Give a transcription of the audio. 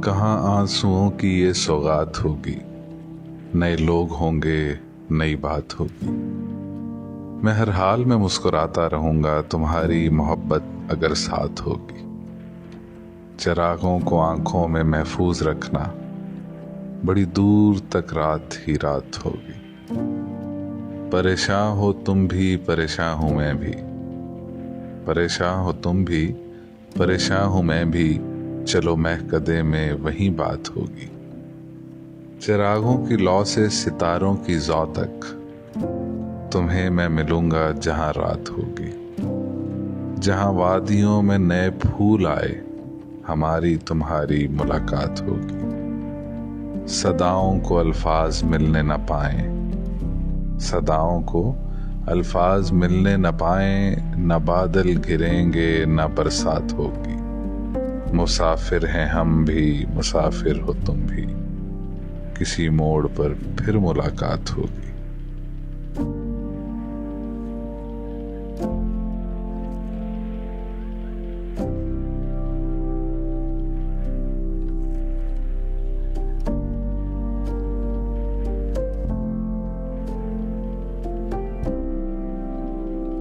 कहाँ आंसुओं की ये सौगात होगी, नए लोग होंगे, नई बात होगी। मैं हर हाल में मुस्कुराता रहूंगा, तुम्हारी मोहब्बत अगर साथ होगी। चिरागों को आंखों में महफूज रखना, बड़ी दूर तक रात ही रात होगी। परेशान हो तुम भी, परेशान हूं मैं भी। परेशान हो तुम भी, परेशान हूं मैं भी। चलो महकदे में वही बात होगी। चिरागों की लौ से सितारों की जौ तक, तुम्हें मैं मिलूंगा जहां रात होगी। जहां वादियों में नए फूल आए, हमारी तुम्हारी मुलाकात होगी। सदाओं को अल्फाज मिलने न पाए, सदाओं को अल्फाज मिलने न पाए। न बादल गिरेंगे न बरसात होगी। मुसाफिर हैं हम भी, मुसाफिर हो तुम भी। किसी मोड़ पर फिर मुलाकात होगी।